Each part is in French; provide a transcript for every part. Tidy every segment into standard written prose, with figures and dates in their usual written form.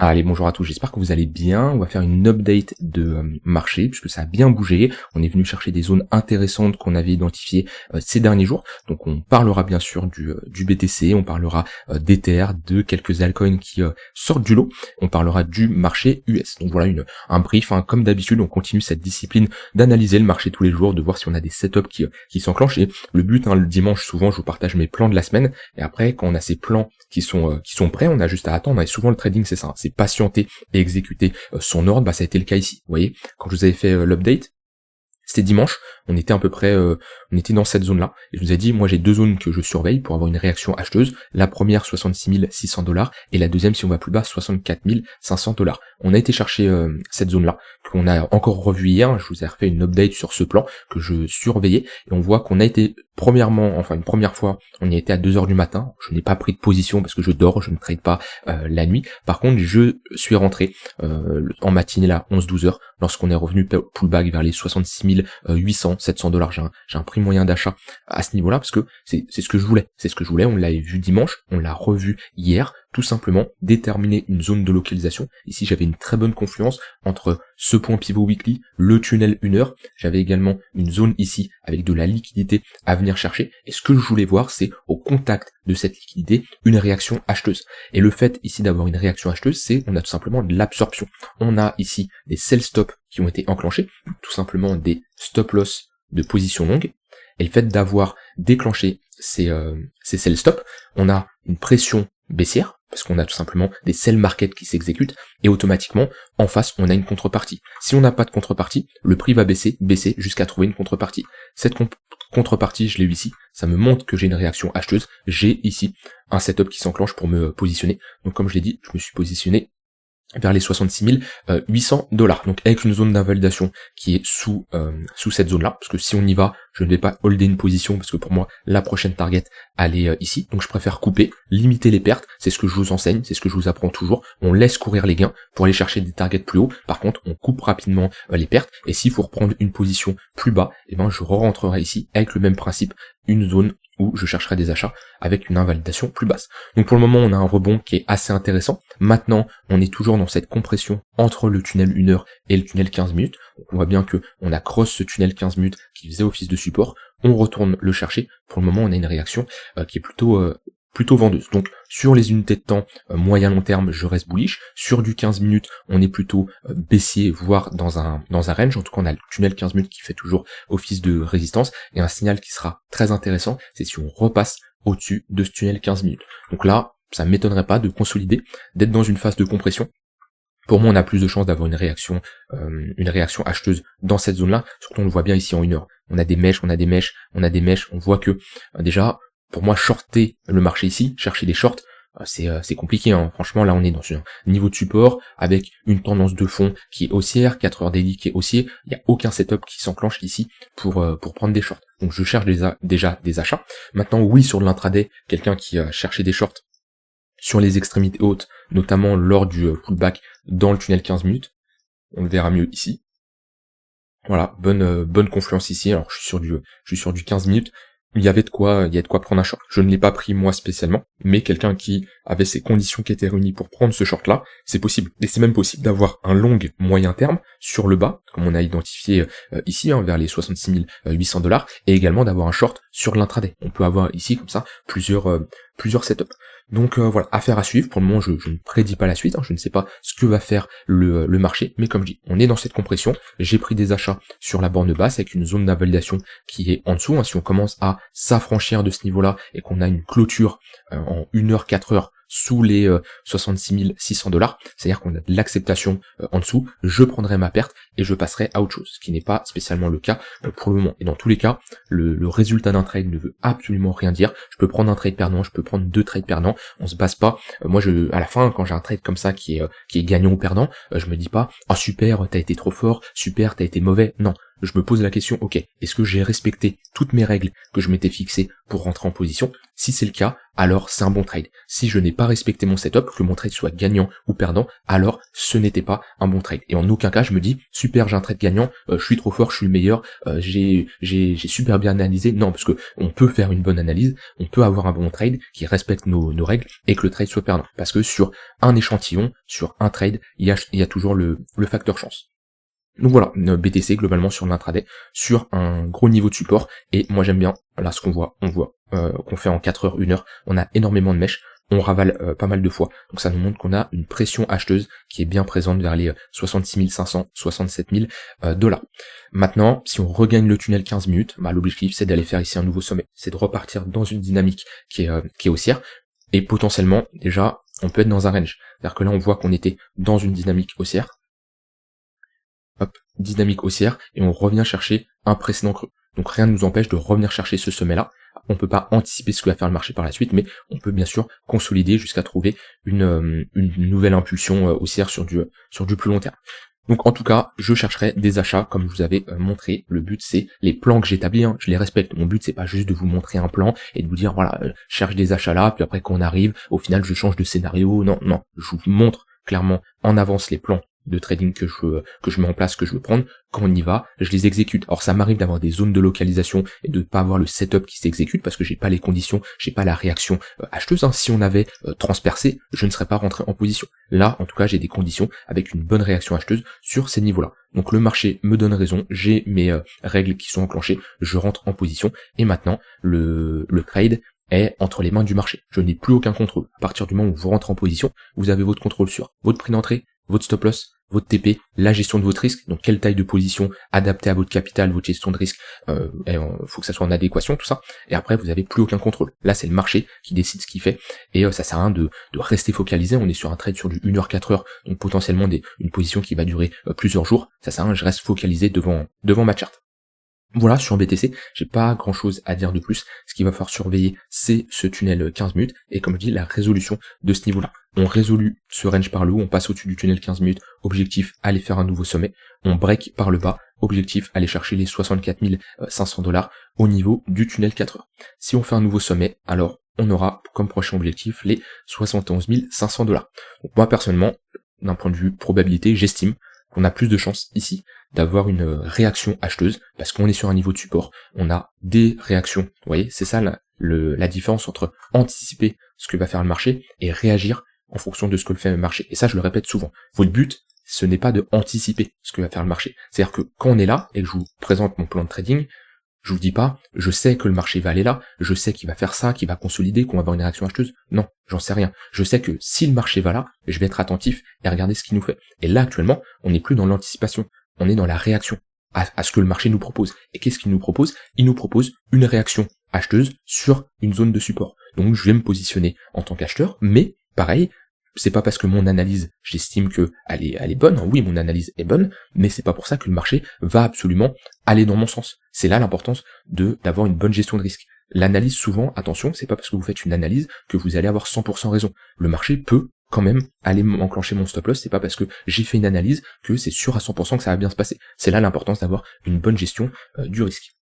Allez, bonjour à tous, j'espère que vous allez bien. On va faire une update de marché, puisque ça a bien bougé. On est venu chercher des zones intéressantes qu'on avait identifiées ces derniers jours. Donc on parlera bien sûr du BTC, on parlera d'Ether, de quelques altcoins qui sortent du lot. On parlera du marché US. Donc voilà un brief, hein. Comme d'habitude, on continue cette discipline d'analyser le marché tous les jours, de voir si on a des setups qui s'enclenchent. Et le but, hein, le dimanche, souvent, je vous partage mes plans de la semaine. Et après, quand on a ces plans qui sont prêts, on a juste à attendre. Et souvent, le trading, c'est ça, c'est patienter et exécuter son ordre. Bah, ça a été le cas ici. Vous voyez, quand je vous avais fait l'update, c'était dimanche, on était à peu près, on était dans cette zone-là, et je vous ai dit, moi j'ai deux zones que je surveille pour avoir une réaction acheteuse, la première 66 600$, et la deuxième, si on va plus bas, 64 500$. On a été chercher cette zone-là, qu'on a encore revu hier, je vous ai refait une update sur ce plan, que je surveillais, et on voit qu'on a été, une première fois, on y était à 2h du matin, je n'ai pas pris de position parce que je dors, je ne trade pas la nuit, par contre je suis rentré en matinée là, 11-12h, lorsqu'on est revenu pullback vers les 66 800, 700$, j'ai un prix moyen d'achat à ce niveau-là, parce que c'est ce que je voulais, on l'avait vu dimanche, on l'a revu hier, tout simplement déterminer une zone de localisation. Ici j'avais une très bonne confluence entre ce point pivot weekly, le tunnel 1 heure, j'avais également une zone ici avec de la liquidité à venir chercher, et ce que je voulais voir, c'est au contact de cette liquidité, une réaction acheteuse. Et le fait ici d'avoir une réaction acheteuse, c'est on a tout simplement de l'absorption. On a ici des sell stop qui ont été enclenchés, tout simplement des stop loss de position longue, et le fait d'avoir déclenché ces sell stop, on a une pression baissière, parce qu'on a tout simplement des sell market qui s'exécutent, et automatiquement, en face, on a une contrepartie. Si on n'a pas de contrepartie, le prix va baisser jusqu'à trouver une contrepartie. Cette contrepartie, je l'ai eu ici, ça me montre que j'ai une réaction acheteuse, j'ai ici un setup qui s'enclenche pour me positionner. Donc comme je l'ai dit, je me suis positionné vers les 66 800$, donc avec une zone d'invalidation qui est sous cette zone-là, parce que si on y va, je ne vais pas holder une position, parce que pour moi, la prochaine target, elle est ici, donc je préfère couper, limiter les pertes, c'est ce que je vous enseigne, c'est ce que je vous apprends toujours, on laisse courir les gains pour aller chercher des targets plus hauts, par contre, on coupe rapidement les pertes, et s'il faut reprendre une position plus bas, et ben je rentrerai ici, avec le même principe, une zone où je chercherai des achats avec une invalidation plus basse. Donc pour le moment, on a un rebond qui est assez intéressant. Maintenant, on est toujours dans cette compression entre le tunnel 1 heure et le tunnel 15 minutes. Donc on voit bien que on a cross ce tunnel 15 minutes qui faisait office de support. On retourne le chercher. Pour le moment, on a une réaction qui est plutôt vendeuse. Donc sur les unités de temps moyen long terme, je reste bullish. Sur du 15 minutes, on est plutôt baissier, voire dans un range. En tout cas, on a le tunnel 15 minutes qui fait toujours office de résistance. Et un signal qui sera très intéressant, c'est si on repasse au-dessus de ce tunnel 15 minutes. Donc là, ça m'étonnerait pas de consolider, d'être dans une phase de compression. Pour moi, on a plus de chances d'avoir une réaction acheteuse dans cette zone-là. Surtout, on le voit bien ici en 1 heure. On a des mèches, on voit que déjà, pour moi, shorter le marché ici, chercher des shorts, c'est compliqué, hein. Franchement, là, on est dans un niveau de support avec une tendance de fond qui est haussière, 4 heures daily qui est haussier. Il n'y a aucun setup qui s'enclenche ici pour prendre des shorts. Donc, je cherche déjà des achats. Maintenant, oui, sur l'intraday, quelqu'un qui a cherché des shorts sur les extrémités hautes, notamment lors du pullback dans le tunnel 15 minutes, on le verra mieux ici. Voilà, bonne confluence ici. Alors, je suis sur du 15 minutes. Il y a de quoi prendre un short. Je ne l'ai pas pris moi spécialement, mais quelqu'un qui avait ces conditions qui étaient réunies pour prendre ce short là, c'est possible. Et c'est même possible d'avoir un long moyen terme sur le bas, comme on a identifié ici, hein, vers les 66 800$, et également d'avoir un short sur l'intraday. On peut avoir ici comme ça plusieurs setups. Donc voilà, affaire à suivre. Pour le moment, je ne prédis pas la suite, hein, je ne sais pas ce que va faire le marché, mais comme je dis, on est dans cette compression. J'ai pris des achats sur la borne basse avec une zone d'invalidation qui est en dessous, hein. Si on commence à s'affranchir de ce niveau-là et qu'on a une clôture en 1 heure, 4 heures sous les 66 600$, c'est-à-dire qu'on a de l'acceptation en dessous, je prendrai ma perte et je passerai à autre chose, ce qui n'est pas spécialement le cas pour le moment. Et dans tous les cas, le résultat d'un trade ne veut absolument rien dire. Je peux prendre un trade perdant, je peux prendre 2 trades perdants, on se base pas. Moi, à la fin, quand j'ai un trade comme ça qui est gagnant ou perdant, je me dis pas « Ah super, t'as été trop fort, super, t'as été mauvais ». Non, je me pose la question, ok, est-ce que j'ai respecté toutes mes règles que je m'étais fixées pour rentrer en position? Si c'est le cas, alors c'est un bon trade. Si je n'ai pas respecté mon setup, que mon trade soit gagnant ou perdant, alors ce n'était pas un bon trade. Et en aucun cas, je me dis, super, super, j'ai un trade gagnant, je suis trop fort, je suis le meilleur, j'ai super bien analysé. Non, parce que on peut faire une bonne analyse, on peut avoir un bon trade qui respecte nos règles et que le trade soit perdant. Parce que sur un échantillon, sur un trade, il y a toujours le facteur chance. Donc voilà, BTC globalement sur l'intraday, sur un gros niveau de support, et moi j'aime bien, là ce qu'on voit, qu'on fait en 4 heures, 1 heure, on a énormément de mèches, on ravale pas mal de fois, donc ça nous montre qu'on a une pression acheteuse qui est bien présente vers les 66 500, 67 000 $. Maintenant, si on regagne le tunnel 15 minutes, l'objectif c'est d'aller faire ici un nouveau sommet, c'est de repartir dans une dynamique qui est haussière, et potentiellement, déjà, on peut être dans un range, c'est-à-dire que là on voit qu'on était dans une dynamique haussière, hop, dynamique haussière, et on revient chercher un précédent creux. Donc rien ne nous empêche de revenir chercher ce sommet-là. On peut pas anticiper ce que va faire le marché par la suite, mais on peut bien sûr consolider jusqu'à trouver une nouvelle impulsion haussière sur du plus long terme. Donc en tout cas, je chercherai des achats comme je vous avais montré. Le but c'est les plans que j'établis, je les respecte. Mon but c'est pas juste de vous montrer un plan et de vous dire voilà, je cherche des achats là, puis après quand on arrive, au final je change de scénario. Non, je vous montre clairement en avance les plans de trading que je mets en place, que je veux prendre. Quand on y va, je les exécute. Alors ça m'arrive d'avoir des zones de localisation et de pas avoir le setup qui s'exécute parce que j'ai pas les conditions, j'ai pas la réaction acheteuse. Si on avait transpercé, je ne serais pas rentré en position. Là, en tout cas, j'ai des conditions avec une bonne réaction acheteuse sur ces niveaux-là. Donc le marché me donne raison, j'ai mes règles qui sont enclenchées, je rentre en position et maintenant le trade est entre les mains du marché. Je n'ai plus aucun contrôle. À partir du moment où vous rentrez en position, vous avez votre contrôle sur votre prix d'entrée, votre stop loss, votre TP, la gestion de votre risque, donc quelle taille de position adaptée à votre capital, votre gestion de risque, faut que ça soit en adéquation, tout ça, et après vous avez plus aucun contrôle. Là c'est le marché qui décide ce qu'il fait, et ça sert à rien de rester focalisé, on est sur un trade sur du 1 heure, 4 heures, donc potentiellement une position qui va durer plusieurs jours, ça sert à rien, je reste focalisé devant ma charte. Voilà, sur BTC, j'ai pas grand chose à dire de plus. Ce qu'il va falloir surveiller, c'est ce tunnel 15 minutes, et comme je dis, la résolution de ce niveau-là. On résolue ce range par le haut, on passe au-dessus du tunnel 15 minutes, objectif, aller faire un nouveau sommet. On break par le bas, objectif, aller chercher les 64 500 $ au niveau du tunnel 4 heures. Si on fait un nouveau sommet, alors on aura comme prochain objectif les 71 500 $. Donc moi personnellement, d'un point de vue probabilité, j'estime qu'on a plus de chances ici d'avoir une réaction acheteuse, parce qu'on est sur un niveau de support, on a des réactions, vous voyez, c'est ça la différence entre anticiper ce que va faire le marché et réagir en fonction de ce que fait le marché. Et ça, je le répète souvent, votre but, ce n'est pas de anticiper ce que va faire le marché. C'est-à-dire que quand on est là, et que je vous présente mon plan de trading, je vous dis pas, je sais que le marché va aller là, je sais qu'il va faire ça, qu'il va consolider, qu'on va avoir une réaction acheteuse. Non, j'en sais rien. Je sais que si le marché va là, je vais être attentif et regarder ce qu'il nous fait. Et là, actuellement, on n'est plus dans l'anticipation, on est dans la réaction à ce que le marché nous propose. Et qu'est-ce qu'il nous propose? Il nous propose une réaction acheteuse sur une zone de support. Donc je vais me positionner en tant qu'acheteur, mais pareil, c'est pas parce que mon analyse, j'estime que elle est bonne, oui mon analyse est bonne, mais c'est pas pour ça que le marché va absolument aller dans mon sens. C'est là l'importance d'avoir une bonne gestion de risque. L'analyse souvent, attention, c'est pas parce que vous faites une analyse que vous allez avoir 100% raison. Le marché peut quand même aller enclencher mon stop loss, c'est pas parce que j'ai fait une analyse que c'est sûr à 100% que ça va bien se passer. C'est là l'importance d'avoir une bonne gestion du risque.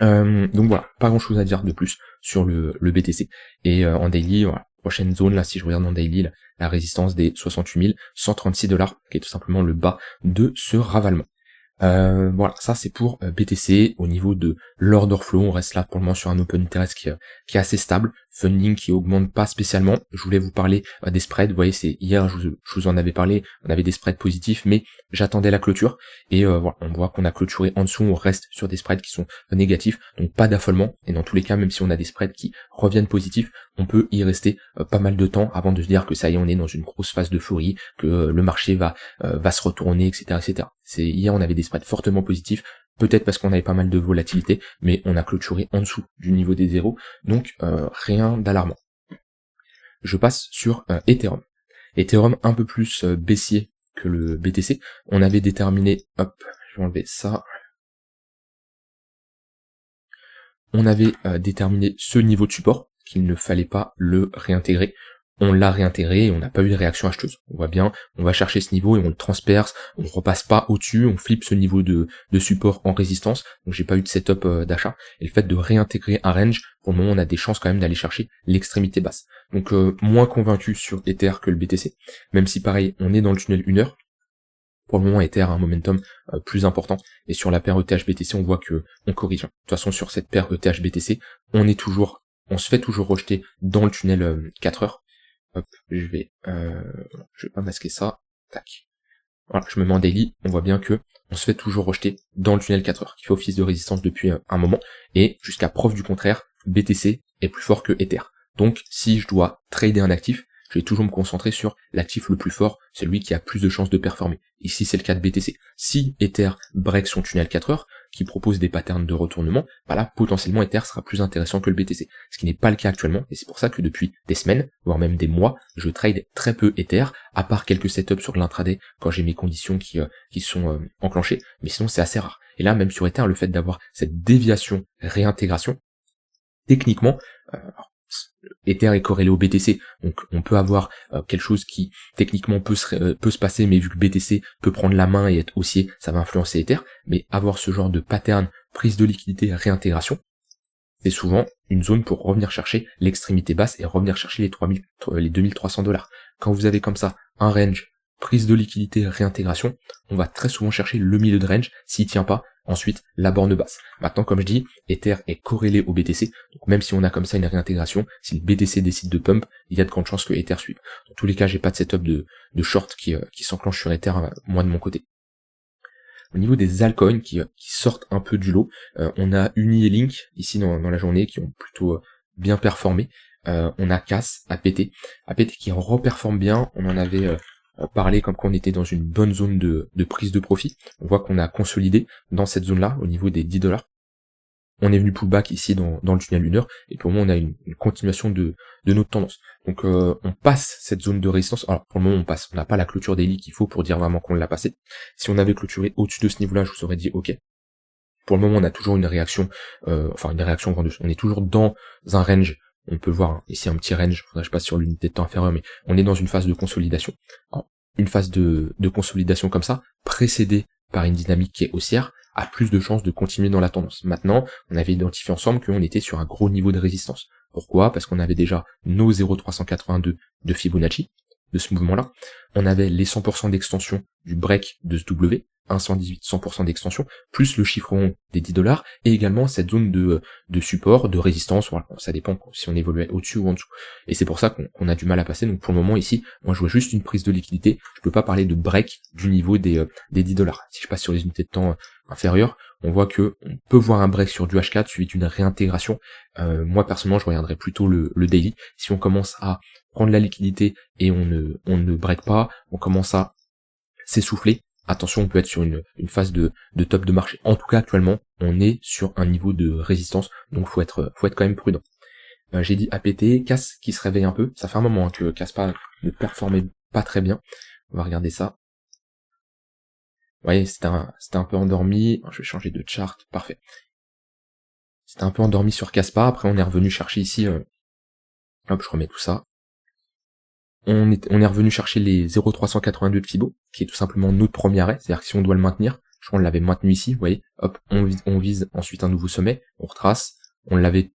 Donc voilà, pas grand chose à dire de plus sur le BTC. Et en daily, voilà, prochaine zone, là, si je regarde en daily, la résistance des 68 136 $, qui est tout simplement le bas de ce ravalement. Voilà, ça c'est pour BTC. Au niveau de l'order flow, on reste là pour le moment sur un open interest qui est assez stable, funding qui augmente pas spécialement. Je voulais vous parler des spreads, vous voyez, c'est hier je vous en avais parlé, on avait des spreads positifs, mais j'attendais la clôture, et voilà, on voit qu'on a clôturé en dessous, on reste sur des spreads qui sont négatifs, donc pas d'affolement, et dans tous les cas, même si on a des spreads qui reviennent positifs, on peut y rester pas mal de temps avant de se dire que ça y est, on est dans une grosse phase d'euphorie, que le marché va se retourner, etc., etc. Hier on avait des spreads fortement positifs, peut-être parce qu'on avait pas mal de volatilité, mais on a clôturé en dessous du niveau des zéros, donc rien d'alarmant. Je passe sur Ethereum. Ethereum un peu plus baissier que le BTC. On avait déterminé, hop, je vais enlever ça. On avait déterminé ce niveau de support, qu'il ne fallait pas le réintégrer. On l'a réintégré et on n'a pas eu de réaction acheteuse. On voit bien, on va chercher ce niveau et on le transperce, on repasse pas au-dessus, on flippe ce niveau de support en résistance, donc j'ai pas eu de setup d'achat. Et le fait de réintégrer un range, pour le moment on a des chances quand même d'aller chercher l'extrémité basse. Donc moins convaincu sur Ether que le BTC, même si pareil, on est dans le tunnel 1 heure, Pour le moment, Ether a un momentum plus important, et sur la paire ETH-BTC, on voit que on corrige. De toute façon, sur cette paire ETH-BTC, on se fait toujours rejeter dans le tunnel 4 heures. Hop, je vais pas masquer ça. Tac. Voilà, je me mets en daily, on voit bien que on se fait toujours rejeter dans le tunnel 4 heures, qui fait office de résistance depuis un moment, et jusqu'à preuve du contraire, BTC est plus fort que Ether. Donc, si je dois trader un actif, je vais toujours me concentrer sur l'actif le plus fort, celui qui a plus de chances de performer. Ici, c'est le cas de BTC. Si Ether break son tunnel 4 heures, qui propose des patterns de retournement, bah là, potentiellement, Ether sera plus intéressant que le BTC. Ce qui n'est pas le cas actuellement, et c'est pour ça que depuis des semaines, voire même des mois, je trade très peu Ether, à part quelques setups sur l'intraday, quand j'ai mes conditions qui sont enclenchées, mais sinon, c'est assez rare. Et là, même sur Ether, le fait d'avoir cette déviation, réintégration, techniquement, Ether est corrélé au BTC, donc on peut avoir quelque chose qui techniquement peut se passer, mais vu que BTC peut prendre la main et être haussier, ça va influencer Ether, mais avoir ce genre de pattern, prise de liquidité, réintégration, c'est souvent une zone pour revenir chercher l'extrémité basse et revenir chercher les 2300 $. Quand vous avez comme ça un range, prise de liquidité, réintégration, on va très souvent chercher le milieu de range, s'il tient pas, ensuite la borne basse. Maintenant, comme je dis, Ether est corrélé au BTC, donc même si on a comme ça une réintégration, si le BTC décide de pump, il y a de grandes chances que Ether suive. Dans tous les cas, j'ai pas de setup de short qui s'enclenche sur Ether, moi de mon côté. Au niveau des altcoins qui sortent un peu du lot, on a Uni et Link ici dans la journée qui ont plutôt bien performé. On a CAS, APT qui reperforme bien. On en avait parlé comme quand on était dans une bonne zone de prise de profit. On voit qu'on a consolidé dans cette zone-là au niveau des 10 $. On est venu pullback ici dans le tunnel 1 heure, et pour le moment on a une continuation de notre tendance. Donc on passe cette zone de résistance. Alors pour le moment on n'a pas la clôture daily qu'il faut pour dire vraiment qu'on l'a passé. Si on avait clôturé au-dessus de ce niveau-là, je vous aurais dit ok. Pour le moment on a toujours une réaction vendeuse. On est toujours dans un range. On peut voir ici un petit range, je passe sur l'unité de temps inférieure, mais on est dans une phase de consolidation. Alors, une phase de consolidation comme ça, précédée par une dynamique qui est haussière, a plus de chances de continuer dans la tendance. Maintenant, on avait identifié ensemble qu'on était sur un gros niveau de résistance. Pourquoi ? Parce qu'on avait déjà nos 0,382 de Fibonacci, de ce mouvement-là. On avait les 100% d'extension du break de ce W, 118, 100% d'extension, plus le chiffre rond des 10 $, et également cette zone de support, de résistance, voilà, ça dépend si on évoluait au-dessus ou en dessous. Et c'est pour ça qu'on a du mal à passer, donc pour le moment ici, moi je vois juste une prise de liquidité, je peux pas parler de break du niveau des 10 $. Si je passe sur les unités de temps inférieures, on voit que on peut voir un break sur du H4 suivi d'une réintégration. Moi personnellement je regarderais plutôt le daily. Si on commence à prendre la liquidité et on ne break pas, on commence à s'essouffler, attention, on peut être sur une phase de top de marché. En tout cas, actuellement, on est sur un niveau de résistance, donc faut être quand même prudent. J'ai dit APT, CAS qui se réveille un peu. Ça fait un moment que CAS ne performait pas très bien. On va regarder ça. Vous voyez, c'était un peu endormi. Je vais changer de chart, parfait. C'était un peu endormi sur Caspa. Après, on est revenu chercher ici. Hop, je remets tout ça. On est revenu chercher les 0,382 de Fibo, qui est tout simplement notre premier arrêt, c'est-à-dire que si on doit le maintenir, je crois qu'on l'avait maintenu ici, vous voyez, hop, on vise ensuite un nouveau sommet, on retrace, on l'avait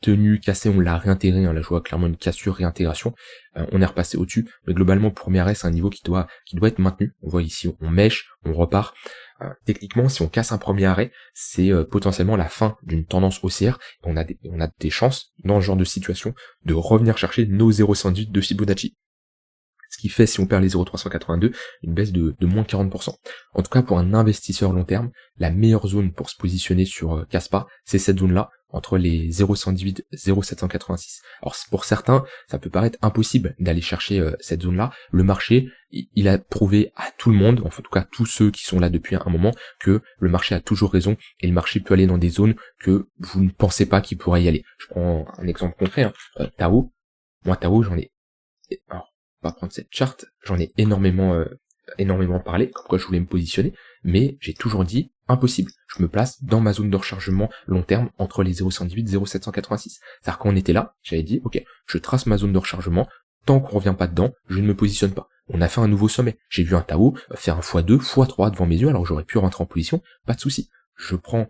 tenu, cassé, on l'a réintégré, là je vois clairement une cassure, réintégration, on est repassé au-dessus, mais globalement le premier arrêt c'est un niveau qui doit être maintenu, on voit ici, on mèche, on repart. Techniquement, si on casse un premier arrêt, c'est potentiellement la fin d'une tendance haussière, et on a des chances, dans ce genre de situation, de revenir chercher nos 0,118 de Fibonacci. Ce qui fait, si on perd les 0,382, une baisse de moins 40%. En tout cas, pour un investisseur long terme, la meilleure zone pour se positionner sur Caspa, c'est cette zone-là, entre les 0,118 et 0,786. Alors pour certains, ça peut paraître impossible d'aller chercher cette zone-là. Le marché, il a prouvé à tout le monde, enfin en tout cas tous ceux qui sont là depuis un moment, que le marché a toujours raison, et le marché peut aller dans des zones que vous ne pensez pas qu'il pourrait y aller. Je prends un exemple concret, Tao. Moi, Tao, j'en ai... Alors, on va prendre cette charte, j'en ai énormément parlé, comme quoi je voulais me positionner, mais j'ai toujours dit, impossible, je me place dans ma zone de rechargement long terme entre les 0,118 et 0,786. C'est-à-dire quand on était là, j'avais dit, ok, je trace ma zone de rechargement, tant qu'on revient pas dedans, je ne me positionne pas. On a fait un nouveau sommet, j'ai vu un Tao faire un x2, x3 devant mes yeux, alors j'aurais pu rentrer en position, pas de souci. Je prends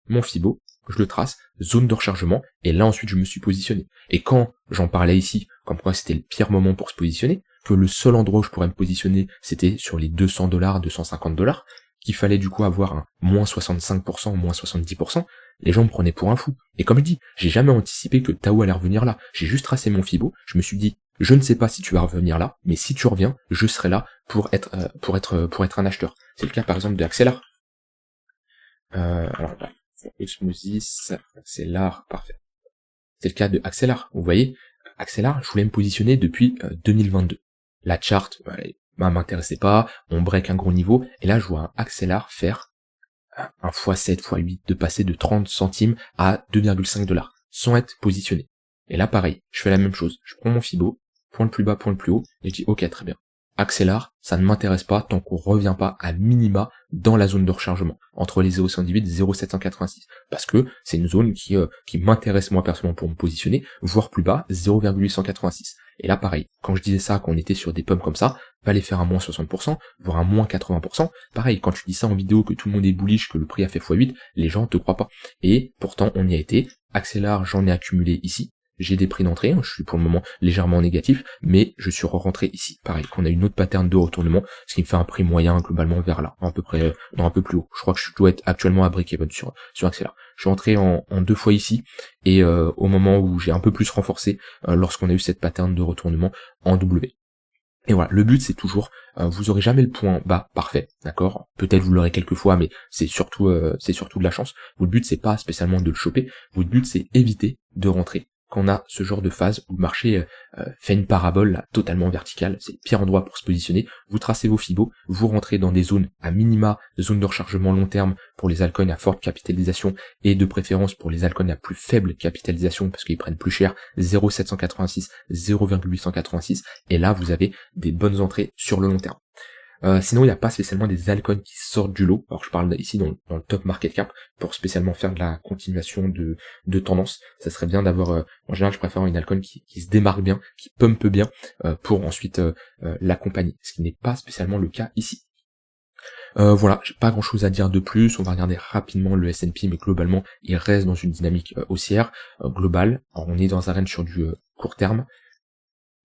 mon Fibo, je le trace, zone de rechargement, et là ensuite je me suis positionné. Et quand j'en parlais ici, comme quoi c'était le pire moment pour se positionner, que le seul endroit où je pourrais me positionner, c'était sur les 200 $, 250 $, qu'il fallait du coup avoir un moins 65%, moins 70%, les gens me prenaient pour un fou. Et comme je dis, j'ai jamais anticipé que Tao allait revenir là. J'ai juste tracé mon Fibo, je me suis dit, je ne sais pas si tu vas revenir là, mais si tu reviens, je serai là pour être un acheteur. C'est le cas par exemple de Axelar. Alors là, Osmosis, Axelar, parfait. C'est le cas de Axelar. Vous voyez, Axelar, je voulais me positionner depuis 2022. La chart m'intéressait pas, on break un gros niveau, et là je vois un Axelar faire un x7, x8, de passer de 30 centimes à 2,5 $, sans être positionné. Et là pareil, je fais la même chose, je prends mon Fibo, point le plus bas, point le plus haut, et je dis ok très bien. Axelar, ça ne m'intéresse pas tant qu'on revient pas à minima dans la zone de rechargement, entre les 0,118 et 0,786, parce que c'est une zone qui m'intéresse moi personnellement pour me positionner, voire plus bas, 0,886. Et là pareil, quand je disais ça, quand on était sur des pommes comme ça, fallait faire un moins 60%, voire un moins 80%, pareil, quand tu dis ça en vidéo que tout le monde est bullish, que le prix a fait x8, les gens te croient pas. Et pourtant on y a été, Axelar j'en ai accumulé ici, j'ai des prix d'entrée, je suis pour le moment légèrement négatif, mais je suis rentré ici. Pareil, qu'on a une autre pattern de retournement, ce qui me fait un prix moyen globalement vers là, à peu près, non, un peu plus haut. Je crois que je dois être actuellement à break-even sur Axelar. Je suis rentré en 2 fois ici, et au moment où j'ai un peu plus renforcé, lorsqu'on a eu cette pattern de retournement en W. Et voilà, le but c'est toujours, vous aurez jamais le point bas parfait, d'accord? Peut-être vous l'aurez quelques fois, mais c'est surtout de la chance. Votre but c'est pas spécialement de le choper, votre but c'est éviter de rentrer quand on a ce genre de phase où le marché fait une parabole là, totalement verticale, c'est le pire endroit pour se positionner. Vous tracez vos Fibo, vous rentrez dans des zones à minima, zones de rechargement long terme pour les altcoins à forte capitalisation et de préférence pour les altcoins à plus faible capitalisation parce qu'ils prennent plus cher, 0,786, 0,886, et là vous avez des bonnes entrées sur le long terme. Sinon, il n'y a pas spécialement des altcoins qui sortent du lot. Alors je parle ici dans le top market cap pour spécialement faire de la continuation de tendance. Ça serait bien d'avoir, en général, je préfère une altcoin qui se démarque bien, qui pumpe bien, pour ensuite l'accompagner. Ce qui n'est pas spécialement le cas ici. Voilà, j'ai pas grand chose à dire de plus, on va regarder rapidement le S&P, mais globalement, il reste dans une dynamique haussière, globale. Alors on est dans un range sur du court terme,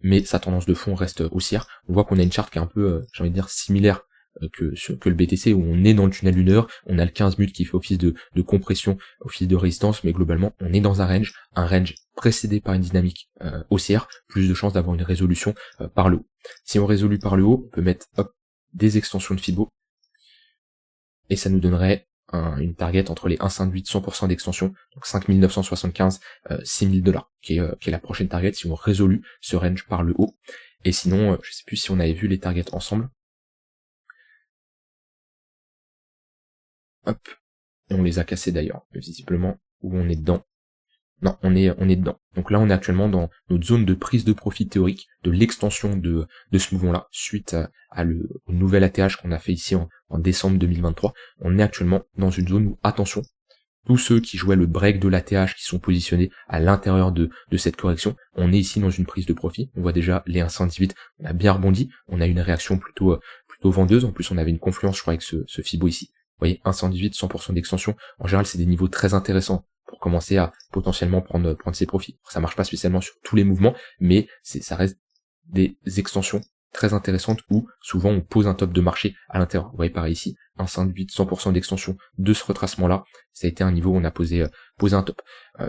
mais sa tendance de fond reste haussière. On voit qu'on a une charte qui est un peu, j'ai envie de dire, similaire que le BTC, où on est dans le tunnel d'une heure, on a le 15 minutes qui fait office de compression, office de résistance, mais globalement, on est dans un range précédé par une dynamique haussière, plus de chances d'avoir une résolution par le haut. Si on résolue par le haut, on peut mettre des extensions de Fibo, et ça nous donnerait une target entre les 1,58, 100% d'extension, donc 5975, 6000 $, qui est la prochaine target si on résolue ce range par le haut. Et sinon, je sais plus si on avait vu les targets ensemble. Hop. Et on les a cassés d'ailleurs, visiblement, où on est dedans. Non, on est dedans. Donc là, on est actuellement dans notre zone de prise de profit théorique, de l'extension de ce mouvement-là, suite au nouvel ATH qu'on a fait ici en décembre 2023. On est actuellement dans une zone où, attention, tous ceux qui jouaient le break de l'ATH, qui sont positionnés à l'intérieur de cette correction, on est ici dans une prise de profit. On voit déjà les 1,118, on a bien rebondi, on a une réaction plutôt vendeuse. En plus, on avait une confluence, je crois, avec ce Fibo ici. Vous voyez, 1,118, 100% d'extension. En général, c'est des niveaux très intéressants pour commencer à potentiellement prendre ses profits. Ça marche pas spécialement sur tous les mouvements, mais ça reste des extensions très intéressantes où souvent on pose un top de marché à l'intérieur. Vous voyez pareil ici, 1,58, 100% d'extension de ce retracement-là, ça a été un niveau où on a posé un top.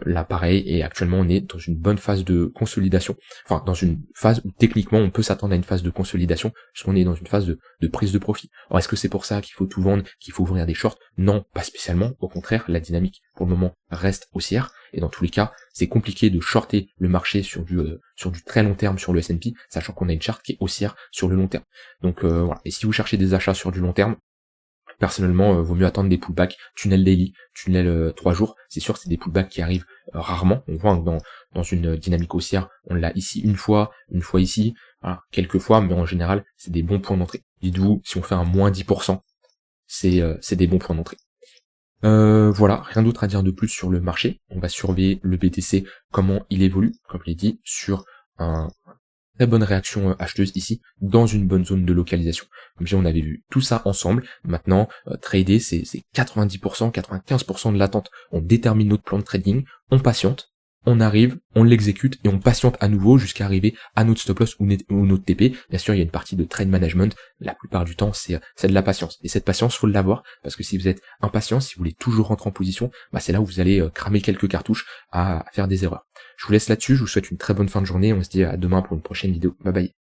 Là pareil, et actuellement on est dans une bonne phase de consolidation, enfin dans une phase où techniquement on peut s'attendre à une phase de consolidation, puisqu'on est dans une phase de prise de profit. Alors est-ce que c'est pour ça qu'il faut tout vendre, qu'il faut ouvrir des shorts? Non, pas spécialement, au contraire, la dynamique pour le moment reste haussière, et dans tous les cas, c'est compliqué de shorter le marché sur du très long terme sur le S&P, sachant qu'on a une charte qui est haussière sur le long terme. Donc voilà, et si vous cherchez des achats sur du long terme, personnellement, vaut mieux attendre des pullbacks, tunnel daily, tunnel 3 jours. C'est sûr que c'est des pullbacks qui arrivent rarement. On voit que dans une dynamique haussière, on l'a ici une fois ici, voilà, quelques fois, mais en général, c'est des bons points d'entrée. Dites-vous, si on fait un moins 10%, c'est des bons points d'entrée. Voilà, rien d'autre à dire de plus sur le marché. On va surveiller le BTC, comment il évolue, comme je l'ai dit, sur un très bonne réaction acheteuse ici, dans une bonne zone de localisation. Comme on avait vu tout ça ensemble. Maintenant, trader, c'est 90%, 95% de l'attente. On détermine notre plan de trading, on patiente, on arrive, on l'exécute et on patiente à nouveau jusqu'à arriver à notre stop loss ou notre TP. Bien sûr, il y a une partie de trade management. La plupart du temps, c'est de la patience. Et cette patience, faut l'avoir parce que si vous êtes impatient, si vous voulez toujours rentrer en position, c'est là où vous allez cramer quelques cartouches à faire des erreurs. Je vous laisse là-dessus. Je vous souhaite une très bonne fin de journée. On se dit à demain pour une prochaine vidéo. Bye bye.